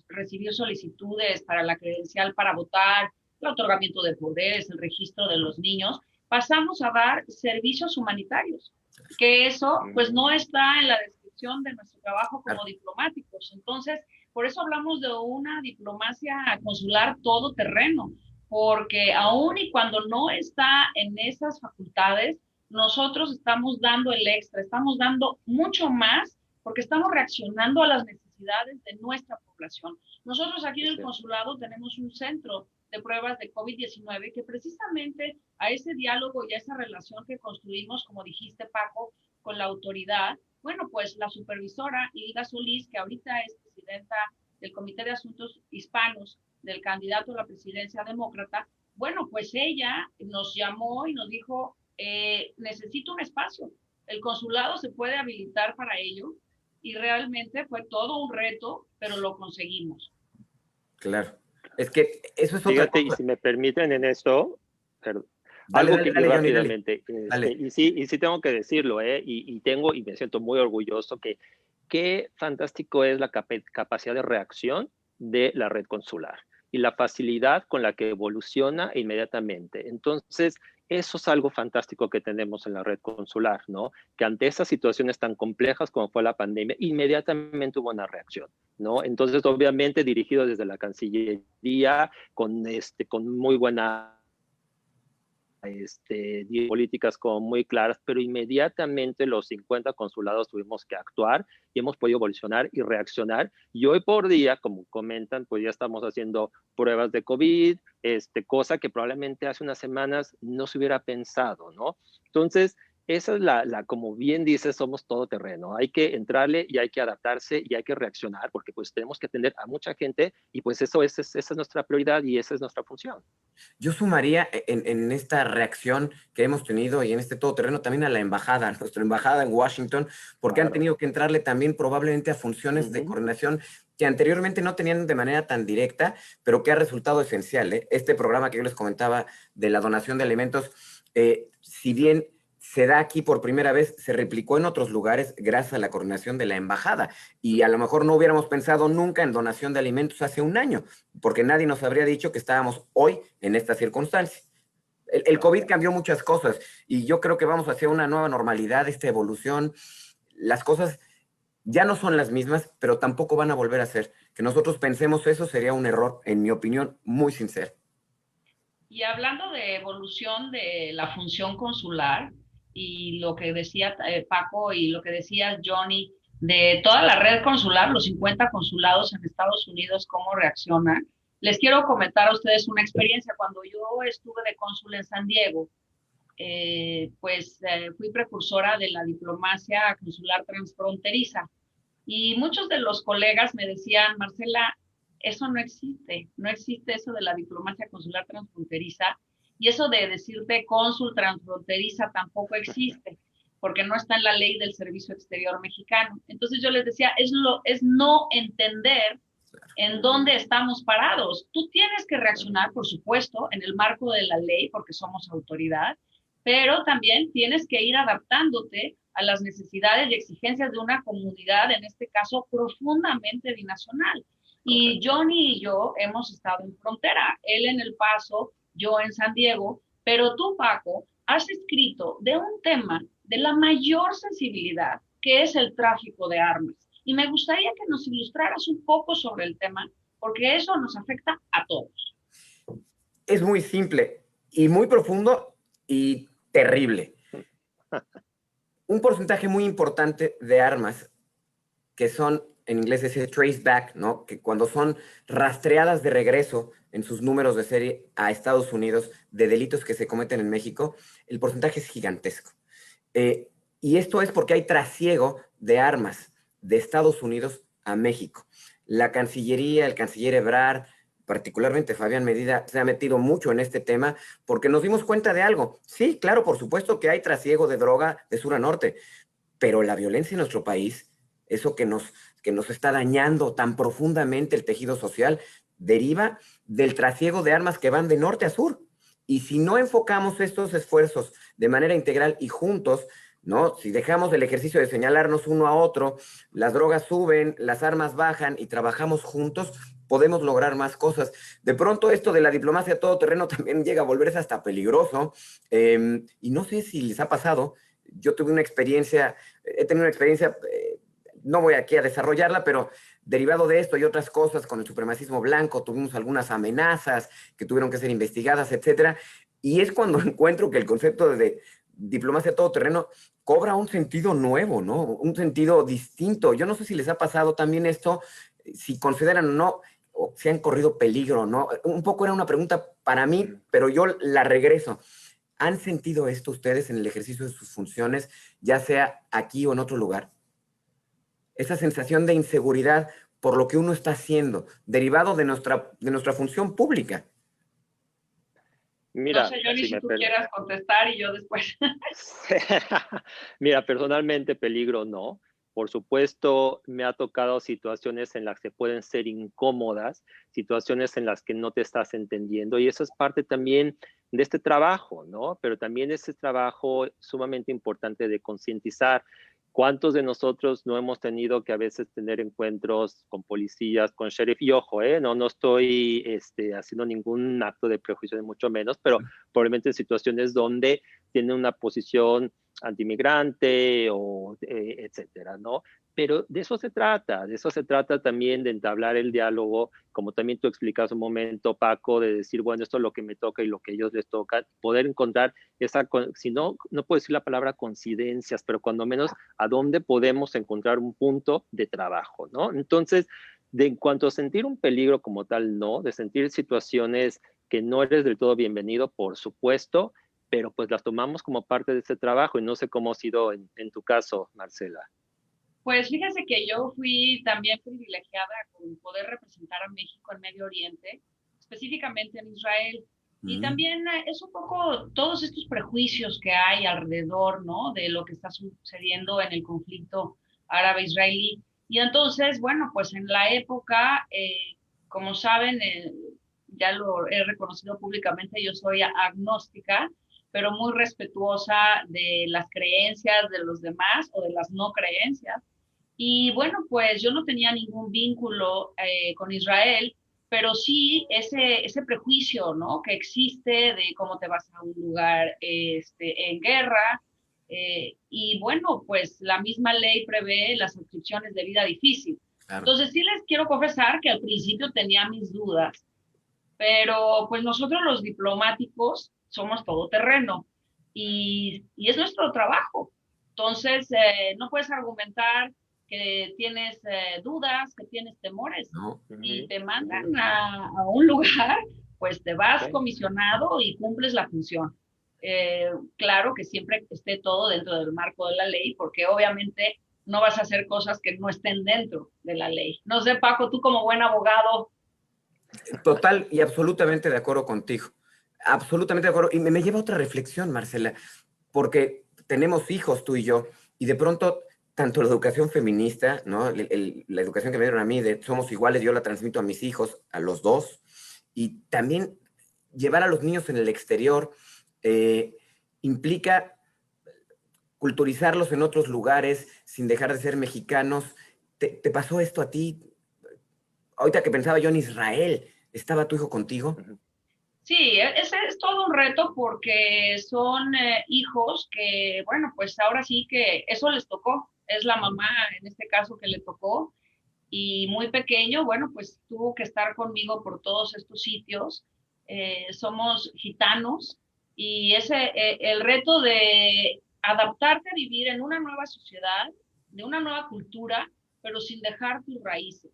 Speaker 1: recibir solicitudes para la credencial para votar, el otorgamiento de poderes, el registro de los niños, pasamos a dar servicios humanitarios, que eso pues no está en la descripción de nuestro trabajo como diplomáticos. Entonces, por eso hablamos de una diplomacia consular todoterreno, porque aún y cuando no está en esas facultades, nosotros estamos dando el extra, estamos dando mucho más porque estamos reaccionando a las necesidades de nuestra población. Nosotros aquí en el consulado tenemos un centro de pruebas de COVID-19 que precisamente a ese diálogo y a esa relación que construimos, como dijiste, Paco, con la autoridad, bueno, pues la supervisora Hilda Solís, que ahorita es presidenta del Comité de Asuntos Hispanos del candidato a la presidencia demócrata, bueno, pues ella nos llamó y nos dijo, necesito un espacio, el consulado se puede habilitar para ello, y realmente fue todo un reto, pero lo conseguimos.
Speaker 2: Claro, es que eso es otra
Speaker 3: Fíjate,
Speaker 2: cosa.
Speaker 3: y si me permiten en esto, perdón,
Speaker 2: Dale,
Speaker 3: algo
Speaker 2: dale,
Speaker 3: que
Speaker 2: dale, Johnny,
Speaker 3: rápidamente,
Speaker 2: dale.
Speaker 3: y sí tengo que decirlo, y me siento muy orgulloso que qué fantástico es la capacidad de reacción de la red consular y la facilidad con la que evoluciona inmediatamente. Entonces, Eso es algo fantástico que tenemos en la red consular, ¿no? Que ante esas situaciones tan complejas como fue la pandemia, inmediatamente hubo una reacción, ¿no? Entonces, obviamente, dirigido desde la Cancillería, con muy buena políticas como muy claras, pero inmediatamente los 50 consulados tuvimos que actuar y hemos podido evolucionar y reaccionar. Y hoy por día, como comentan, pues ya estamos haciendo pruebas de COVID, cosa que probablemente hace unas semanas no se hubiera pensado, ¿no? Entonces, esa es como bien dice, somos todoterreno. Hay que entrarle y hay que adaptarse y hay que reaccionar porque pues tenemos que atender a mucha gente y pues esa es nuestra prioridad y esa es nuestra función.
Speaker 2: Yo sumaría en esta reacción que hemos tenido y en este todoterreno también a la embajada, nuestra embajada en Washington, porque han
Speaker 3: Claro.
Speaker 2: tenido que entrarle también probablemente a funciones de coordinación que anteriormente no tenían de manera tan directa, pero que ha resultado esencial, ¿eh? Este programa que yo les comentaba de la donación de alimentos, si bien se da aquí por primera vez, se replicó en otros lugares gracias a la coordinación de la embajada. Y a lo mejor no hubiéramos pensado nunca en donación de alimentos hace un año, porque nadie nos habría dicho que estábamos hoy en esta circunstancia. El COVID cambió muchas cosas y yo creo que vamos hacia una nueva normalidad, esta evolución. Las cosas ya no son las mismas, pero tampoco van a volver a ser. Que nosotros pensemos eso sería un error, en mi opinión, muy sincero.
Speaker 1: Y hablando de evolución de la función consular y lo que decía Paco y lo que decía Johnny, de toda la red consular, los 50 consulados en Estados Unidos, cómo reaccionan, les quiero comentar a ustedes una experiencia. Cuando yo estuve de cónsul en San Diego, fui precursora de la diplomacia consular transfronteriza. Y muchos de los colegas me decían, Marcela, eso no existe, no existe eso de la diplomacia consular transfronteriza y eso de decirte cónsul transfronteriza tampoco existe, porque no está en la ley del Servicio Exterior Mexicano. Entonces yo les decía, es no entender en dónde estamos parados. Tú tienes que reaccionar, por supuesto, en el marco de la ley, porque somos autoridad, pero también tienes que ir adaptándote a las necesidades y exigencias de una comunidad, en este caso profundamente binacional. Y Johnny y yo hemos estado en frontera, él en El Paso, yo en San Diego, pero tú, Paco, has escrito de un tema de la mayor sensibilidad, que es el tráfico de armas. Y me gustaría que nos ilustraras un poco sobre el tema, porque eso nos afecta a todos.
Speaker 2: Es muy simple y muy profundo y terrible. Un porcentaje muy importante de armas que son, en inglés es trace back, ¿no? Que cuando son rastreadas de regreso en sus números de serie a Estados Unidos de delitos que se cometen en México, el porcentaje es gigantesco. Y esto es porque hay trasiego de armas de Estados Unidos a México. La Cancillería, el canciller Ebrard, particularmente Fabián Medina, se ha metido mucho en este tema porque nos dimos cuenta de algo. Sí, claro, por supuesto que hay trasiego de droga de sur a norte, pero la violencia en nuestro país, eso que nos está dañando tan profundamente el tejido social, deriva del trasiego de armas que van de norte a sur. Y si no enfocamos estos esfuerzos de manera integral y juntos, ¿no? Si dejamos el ejercicio de señalarnos uno a otro, las drogas suben, las armas bajan y trabajamos juntos, podemos lograr más cosas. De pronto esto de la diplomacia todoterreno también llega a volverse hasta peligroso. Y no sé si les ha pasado, yo tuve una experiencia, he tenido una experiencia, no voy aquí a desarrollarla, pero derivado de esto y otras cosas con el supremacismo blanco, tuvimos algunas amenazas que tuvieron que ser investigadas, etcétera. Y es cuando encuentro que el concepto de diplomacia todoterreno cobra un sentido nuevo, ¿no? Un sentido distinto. Yo no sé si les ha pasado también esto, si consideran o no, o si han corrido peligro, ¿no? Un poco era una pregunta para mí, pero yo la regreso. ¿Han sentido esto ustedes en el ejercicio de sus funciones, ya sea aquí o en otro lugar? Esa sensación de inseguridad por lo que uno está haciendo, derivado de nuestra función pública.
Speaker 1: No
Speaker 3: Mira,
Speaker 1: sé, Johnny, si tú quieras contestar y yo después.
Speaker 3: Mira, personalmente peligro no. Por supuesto, me ha tocado situaciones en las que pueden ser incómodas, situaciones en las que no te estás entendiendo y eso es parte también de este trabajo, ¿no? Pero también es trabajo sumamente importante de concientizar. ¿Cuántos de nosotros no hemos tenido que a veces tener encuentros con policías, con sheriff? Y ojo, no estoy haciendo ningún acto de prejuicio, ni mucho menos, pero probablemente en situaciones donde tienen una posición antimigrante o etcétera, ¿no? Pero de eso se trata también de entablar el diálogo, como también tú explicas un momento, Paco, de decir, bueno, esto es lo que me toca y lo que a ellos les toca, poder encontrar esa, si no puedo decir la palabra coincidencias, pero cuando menos a dónde podemos encontrar un punto de trabajo, ¿no? Entonces, en cuanto a sentir un peligro como tal, no, de sentir situaciones que no eres del todo bienvenido, por supuesto, pero pues las tomamos como parte de este trabajo y no sé cómo ha sido en tu caso, Marcela.
Speaker 1: Pues fíjese que yo fui también privilegiada con poder representar a México en Medio Oriente, específicamente en Israel. Y también es un poco todos estos prejuicios que hay alrededor, ¿no? De lo que está sucediendo en el conflicto árabe-israelí. Y entonces, bueno, pues en la época, como saben, ya lo he reconocido públicamente, yo soy agnóstica, pero muy respetuosa de las creencias de los demás o de las no creencias. Y bueno, pues yo no tenía ningún vínculo con Israel, pero sí ese prejuicio, ¿no? Que existe de cómo te vas a un lugar en guerra. Y bueno, pues la misma ley prevé las inscripciones de vida difícil.
Speaker 2: Claro.
Speaker 1: Entonces sí les quiero confesar que al principio tenía mis dudas, pero pues nosotros los diplomáticos somos todoterreno y es nuestro trabajo. Entonces, no puedes argumentar que tienes dudas, que tienes temores
Speaker 2: No.
Speaker 1: y te mandan a un lugar, pues te vas
Speaker 3: Okay.
Speaker 1: comisionado y cumples la función. Claro que siempre esté todo dentro del marco de la ley, porque obviamente no vas a hacer cosas que no estén dentro de la ley. No sé, Paco, tú como buen abogado.
Speaker 2: Total y absolutamente de acuerdo contigo. Absolutamente de acuerdo. Y me lleva a otra reflexión, Marcela, porque tenemos hijos tú y yo, y de pronto, tanto la educación feminista, ¿no? La educación que me dieron a mí de somos iguales, yo la transmito a mis hijos, a los dos, y también llevar a los niños en el exterior implica culturizarlos en otros lugares sin dejar de ser mexicanos. ¿Te pasó esto a ti? Ahorita que pensaba yo en Israel, ¿estaba tu hijo contigo?
Speaker 1: Sí, ese es todo un reto porque son hijos que, bueno, pues ahora sí que eso les tocó. Es la mamá en este caso que le tocó y muy pequeño, bueno, pues tuvo que estar conmigo por todos estos sitios. Somos gitanos y el reto de adaptarte a vivir en una nueva sociedad, de una nueva cultura, pero sin dejar tus raíces.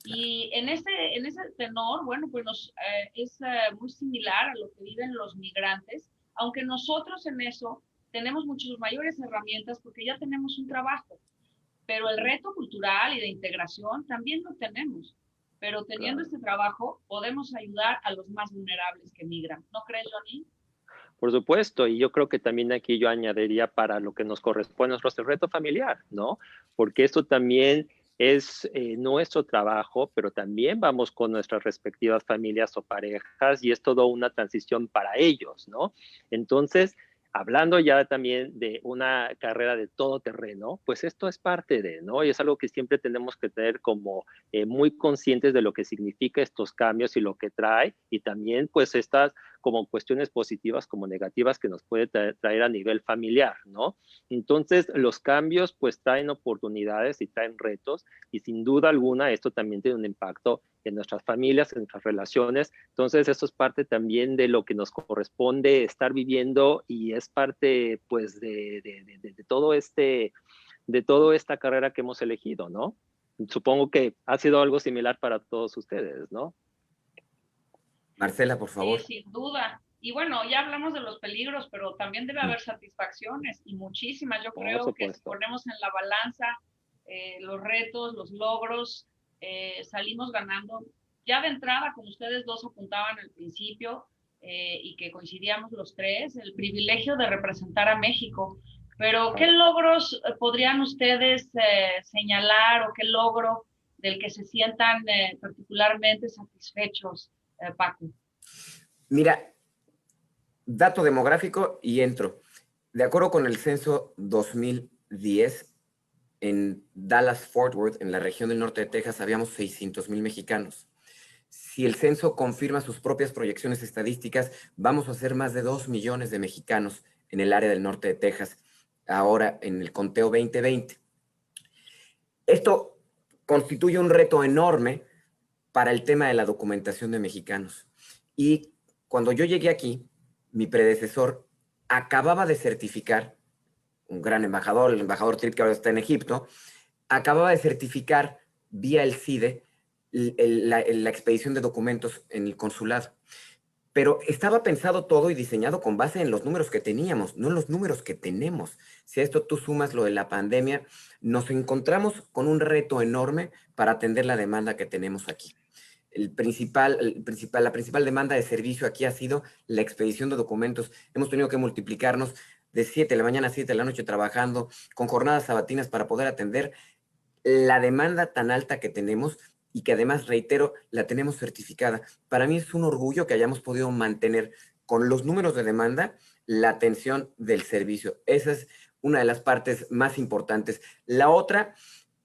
Speaker 1: Y en ese tenor, bueno, pues es muy similar a lo que viven los migrantes, aunque nosotros en eso tenemos muchas mayores herramientas porque ya tenemos un trabajo, pero el reto cultural y de integración también lo tenemos. Pero teniendo este trabajo podemos ayudar a los más vulnerables que migran. ¿No crees, Johnny?
Speaker 3: Por supuesto, y yo creo que también aquí yo añadiría para lo que nos corresponde nuestro reto familiar, ¿no? Porque esto también es nuestro trabajo, pero también vamos con nuestras respectivas familias o parejas y es toda una transición para ellos, ¿no? Entonces, hablando ya también de una carrera de todo terreno, pues esto es parte de, ¿no? Y es algo que siempre tenemos que tener como muy conscientes de lo que significa estos cambios y lo que trae, y también pues estas como cuestiones positivas como negativas que nos puede traer a nivel familiar, ¿no? Entonces, los cambios pues traen oportunidades y traen retos y sin duda alguna esto también tiene un impacto en nuestras familias, en nuestras relaciones. Entonces, esto es parte también de lo que nos corresponde estar viviendo y es parte pues de todo de toda esta carrera que hemos elegido, ¿no? Supongo que ha sido algo similar para todos ustedes, ¿no?
Speaker 2: Marcela, por
Speaker 1: Sí,
Speaker 2: favor.
Speaker 1: sin duda. Y bueno, ya hablamos de los peligros, pero también debe haber satisfacciones y muchísimas. Yo
Speaker 3: Por
Speaker 1: creo que si
Speaker 3: supuesto.
Speaker 1: ponemos en la balanza los retos, los logros, salimos ganando. Ya de entrada, como ustedes dos apuntaban al principio y que coincidíamos los tres, el privilegio de representar a México. Pero, ¿qué
Speaker 3: Claro.
Speaker 1: logros podrían ustedes señalar o qué logro del que se sientan particularmente satisfechos, Paco?
Speaker 2: Mira, dato demográfico y entro. De acuerdo con el censo 2010, en Dallas-Fort Worth, en la región del norte de Texas, habíamos 600,000 mexicanos. Si el censo confirma sus propias proyecciones estadísticas, vamos a ser más de 2 millones de mexicanos en el área del norte de Texas, ahora en el conteo 2020. Esto constituye un reto enorme para el tema de la documentación de mexicanos. Y cuando yo llegué aquí, mi predecesor acababa de certificar, un gran embajador, el embajador Tripp, que ahora está en Egipto, acababa de certificar vía el CIDE la expedición de documentos en el consulado. Pero estaba pensado todo y diseñado con base en los números que teníamos, no en los números que tenemos. Si a esto tú sumas lo de la pandemia, nos encontramos con un reto enorme para atender la demanda que tenemos aquí. La principal demanda de servicio aquí ha sido la expedición de documentos. Hemos tenido que multiplicarnos de 7 de la mañana a 7 de la noche trabajando, con jornadas sabatinas para poder atender la demanda tan alta que tenemos y que además, reitero, la tenemos certificada. Para mí es un orgullo que hayamos podido mantener con los números de demanda la atención del servicio. Esa es una de las partes más importantes. La otra,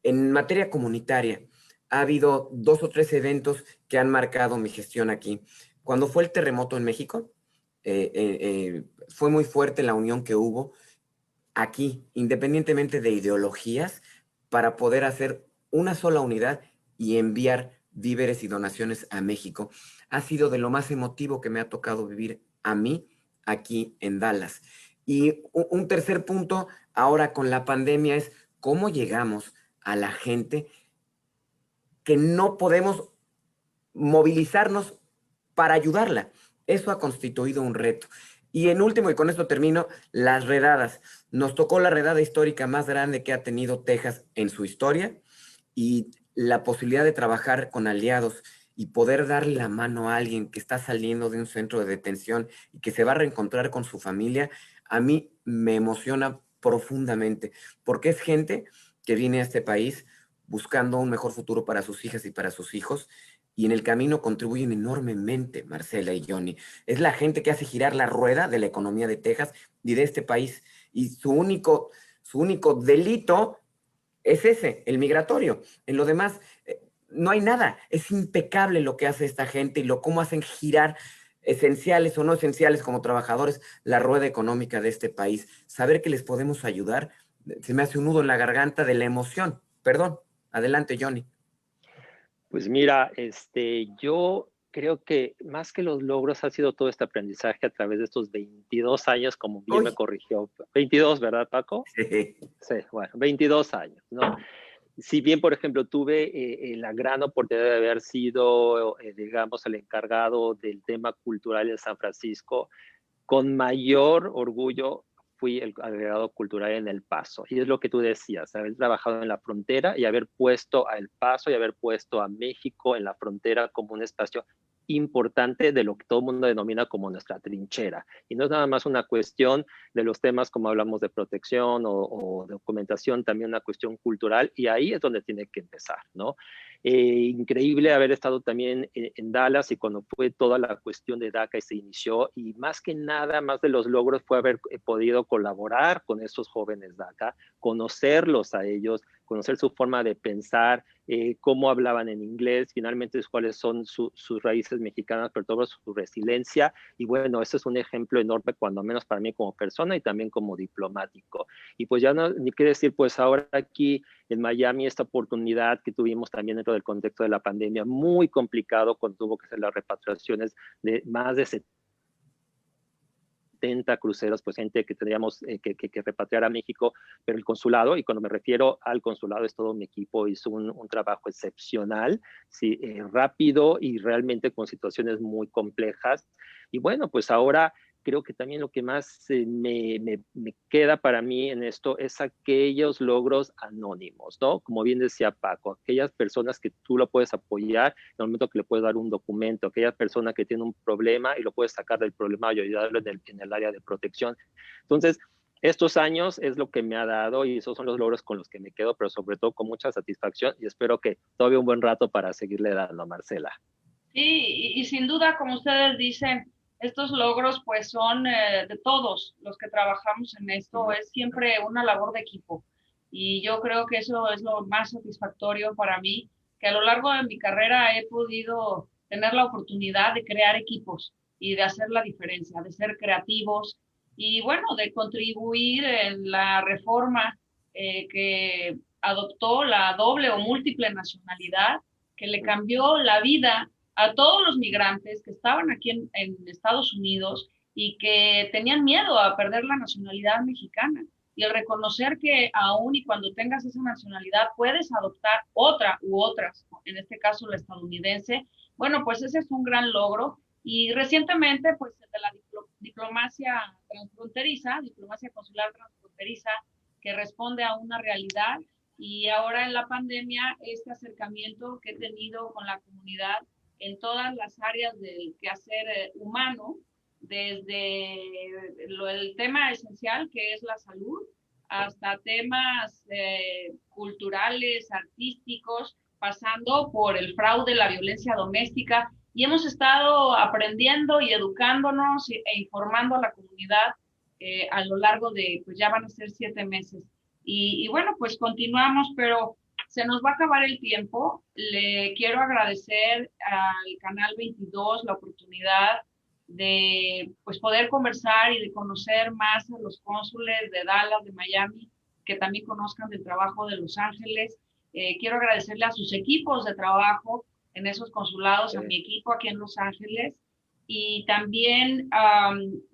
Speaker 2: en materia comunitaria, ha habido 2 o 3 eventos que han marcado mi gestión aquí. Cuando fue el terremoto en México, fue muy fuerte la unión que hubo aquí, independientemente de ideologías, para poder hacer una sola unidad y enviar víveres y donaciones a México. Ha sido de lo más emotivo que me ha tocado vivir a mí aquí en Dallas. Y un tercer punto ahora con la pandemia es cómo llegamos a la gente que no podemos movilizarnos para ayudarla. Eso ha constituido un reto. Y en último, y con esto termino, las redadas. Nos tocó la redada histórica más grande que ha tenido Texas en su historia, y la posibilidad de trabajar con aliados y poder darle la mano a alguien que está saliendo de un centro de detención y que se va a reencontrar con su familia, a mí me emociona profundamente, porque es gente que viene a este país buscando un mejor futuro para sus hijas y para sus hijos, y en el camino contribuyen enormemente, Marcela y Johnny. Es la gente que hace girar la rueda de la economía de Texas y de este país, y su único delito es ese, el migratorio. En lo demás, no hay nada. Es impecable lo que hace esta gente y cómo hacen girar, esenciales o no esenciales como trabajadores, la rueda económica de este país. Saber que les podemos ayudar, se me hace un nudo en la garganta de la emoción. Perdón. Adelante, Johnny.
Speaker 3: Pues mira, yo creo que más que los logros ha sido todo este aprendizaje a través de estos 22 años, como bien me corrigió. 22, ¿verdad, Paco?
Speaker 2: Sí.
Speaker 3: Sí, bueno, 22 años, ¿no? Si bien, por ejemplo, tuve la gran oportunidad de haber sido, digamos, el encargado del tema cultural en San Francisco, con mayor orgullo fui el agregado cultural en El Paso. Y es lo que tú decías, haber trabajado en la frontera y haber puesto a El Paso y haber puesto a México en la frontera como un espacio importante de lo que todo el mundo denomina como nuestra trinchera. Y no es nada más una cuestión de los temas como hablamos de protección o documentación, también una cuestión cultural, y ahí es donde tiene que empezar, ¿no? Increíble haber estado también en Dallas y cuando fue toda la cuestión de DACA y se inició, y más que nada, más de los logros fue haber podido colaborar con estos jóvenes DACA, conocerlos a ellos, conocer su forma de pensar, cómo hablaban en inglés, finalmente cuáles son sus raíces mexicanas, pero todo su resiliencia. Y bueno, eso es un ejemplo enorme, cuando menos para mí como persona y también como diplomático. Y pues ya no, ni qué decir, pues ahora aquí en Miami, esta oportunidad que tuvimos también dentro del contexto de la pandemia, muy complicado cuando tuvo que hacer las repatriaciones de más de 70 cruceros, pues gente que tendríamos que repatriar a México, pero el consulado, y cuando me refiero al consulado es todo mi equipo, hizo un trabajo excepcional, sí, rápido y realmente con situaciones muy complejas. Y bueno, pues ahora creo que también lo que más me queda para mí en esto es aquellos logros anónimos, ¿no? Como bien decía Paco, aquellas personas que tú lo puedes apoyar en el momento que le puedes dar un documento, aquella persona que tiene un problema y lo puedes sacar del problema y ayudarlo en el área de protección. Entonces, estos años es lo que me ha dado y esos son los logros con los que me quedo, pero sobre todo con mucha satisfacción y espero que todavía un buen rato para seguirle dando, Marcela.
Speaker 1: Sí, y sin duda, como ustedes dicen, estos logros pues son de todos los que trabajamos en esto, es siempre una labor de equipo. Y yo creo que eso es lo más satisfactorio para mí, que a lo largo de mi carrera he podido tener la oportunidad de crear equipos y de hacer la diferencia, de ser creativos y bueno, de contribuir en la reforma que adoptó la doble o múltiple nacionalidad, que le cambió la vida a todos los migrantes que estaban aquí en Estados Unidos y que tenían miedo a perder la nacionalidad mexicana. Y el reconocer que aún y cuando tengas esa nacionalidad puedes adoptar otra u otras, en este caso la estadounidense, bueno, pues ese es un gran logro. Y recientemente, pues de la diplomacia transfronteriza, diplomacia consular transfronteriza, que responde a una realidad. Y ahora en la pandemia, este acercamiento que he tenido con la comunidad en todas las áreas del quehacer humano, desde el tema esencial que es la salud, hasta temas culturales, artísticos, pasando por el fraude, la violencia doméstica, y hemos estado aprendiendo y educándonos e informando a la comunidad a lo largo de, pues ya van a ser 7 meses. Y bueno, pues continuamos, pero se nos va a acabar el tiempo. Le quiero agradecer al Canal 22 la oportunidad de pues poder conversar y de conocer más a los cónsules de Dallas, de Miami, que también conozcan del trabajo de Los Ángeles. Quiero agradecerle a sus equipos de trabajo en esos consulados, a mi equipo aquí en Los Ángeles, y también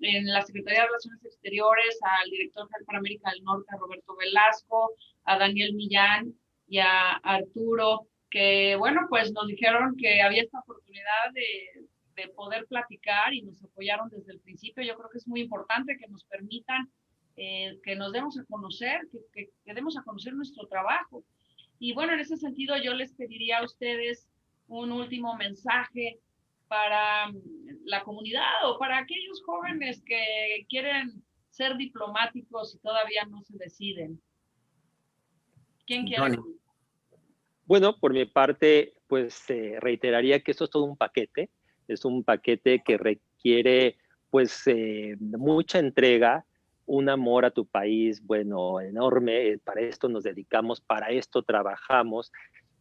Speaker 1: en la Secretaría de Relaciones Exteriores, al director general para América del Norte, a Roberto Velasco, a Daniel Millán y a Arturo, que bueno, pues nos dijeron que había esta oportunidad de poder platicar y nos apoyaron desde el principio. Yo creo que es muy importante que nos permitan que nos demos a conocer, que demos a conocer nuestro trabajo. Y bueno, en ese sentido yo les pediría a ustedes un último mensaje para la comunidad o para aquellos jóvenes que quieren ser diplomáticos y todavía no se deciden. ¿Quién quiere?
Speaker 3: Bueno, por mi parte, pues reiteraría que esto es todo un paquete, es un paquete que requiere pues mucha entrega, un amor a tu país, bueno, enorme, para esto nos dedicamos, para esto trabajamos,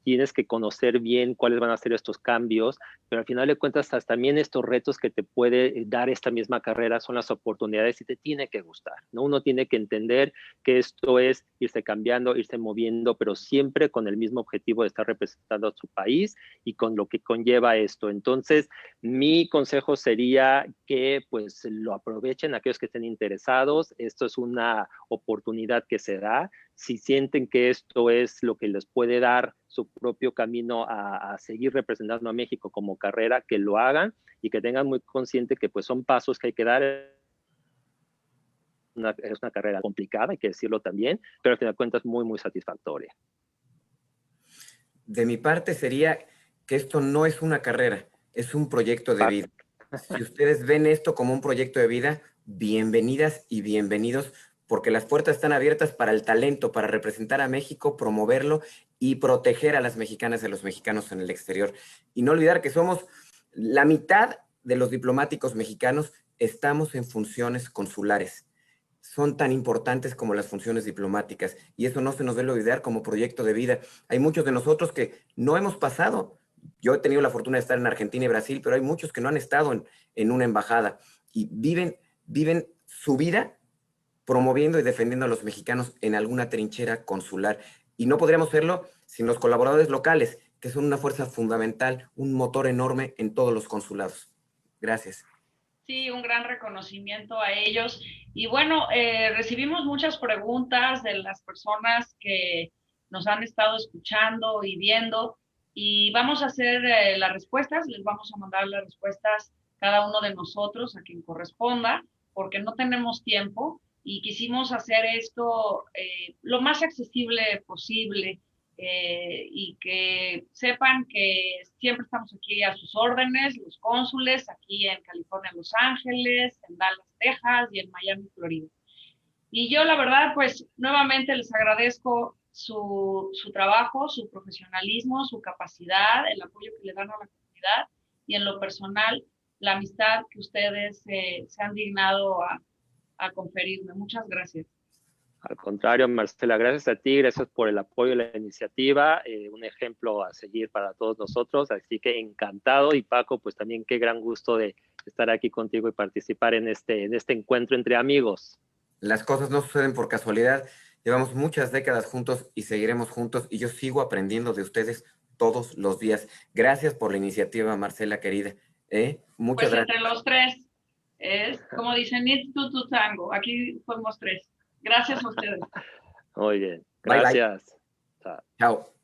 Speaker 3: tienes que conocer bien cuáles van a ser estos cambios, pero al final de cuentas también estos retos que te puede dar esta misma carrera son las oportunidades y te tiene que gustar, ¿no? Uno tiene que entender que esto es irse cambiando, irse moviendo, pero siempre con el mismo objetivo de estar representando a su país y con lo que conlleva esto. Entonces, mi consejo sería que pues lo aprovechen aquellos que estén interesados. Esto es una oportunidad que se da. Si sienten que esto es lo que les puede dar su propio camino a seguir representando a México como carrera, que lo hagan y que tengan muy consciente que pues son pasos que hay que dar. Es una carrera complicada, hay que decirlo también, pero al final de cuentas muy, muy satisfactoria.
Speaker 2: De mi parte sería que esto no es una carrera, es un proyecto de vida. Si ustedes ven esto como un proyecto de vida, bienvenidas y bienvenidos, porque las puertas están abiertas para el talento, para representar a México, promoverlo y proteger a las mexicanas y a los mexicanos en el exterior. Y no olvidar que somos la mitad de los diplomáticos mexicanos, estamos en funciones consulares. Son tan importantes como las funciones diplomáticas y eso no se nos debe olvidar como proyecto de vida. Hay muchos de nosotros que no hemos pasado. Yo he tenido la fortuna de estar en Argentina y Brasil, pero hay muchos que no han estado en una embajada y viven su vida promoviendo y defendiendo a los mexicanos en alguna trinchera consular. Y no podríamos hacerlo sin los colaboradores locales, que son una fuerza fundamental, un motor enorme en todos los consulados. Gracias.
Speaker 1: Sí, un gran reconocimiento a ellos. Y bueno, recibimos muchas preguntas de las personas que nos han estado escuchando y viendo y vamos a hacer las respuestas, les vamos a mandar las respuestas cada uno de nosotros a quien corresponda, porque no tenemos tiempo y quisimos hacer esto lo más accesible posible y que sepan que siempre estamos aquí a sus órdenes, los cónsules, aquí en California, Los Ángeles, en Dallas, Texas y en Miami, Florida. Y yo la verdad, pues nuevamente les agradezco su trabajo, su profesionalismo, su capacidad, el apoyo que le dan a la comunidad y en lo personal, la amistad que ustedes se han dignado a conferirme. Muchas gracias.
Speaker 3: Al contrario, Marcela, gracias a ti, gracias por el apoyo a la iniciativa, un ejemplo a seguir para todos nosotros, así que encantado. Y Paco, pues también qué gran gusto de estar aquí contigo y participar en este encuentro entre amigos.
Speaker 2: Las cosas no suceden por casualidad. Llevamos muchas décadas juntos y seguiremos juntos y yo sigo aprendiendo de ustedes todos los días. Gracias por la iniciativa, Marcela, querida. Muchas
Speaker 1: Pues
Speaker 2: gracias.
Speaker 1: entre los tres, es como dicen, need to tango. Aquí fuimos tres. Gracias a ustedes.
Speaker 3: Muy bien,
Speaker 2: Bye, bye.
Speaker 3: gracias. Chao.
Speaker 2: Chao.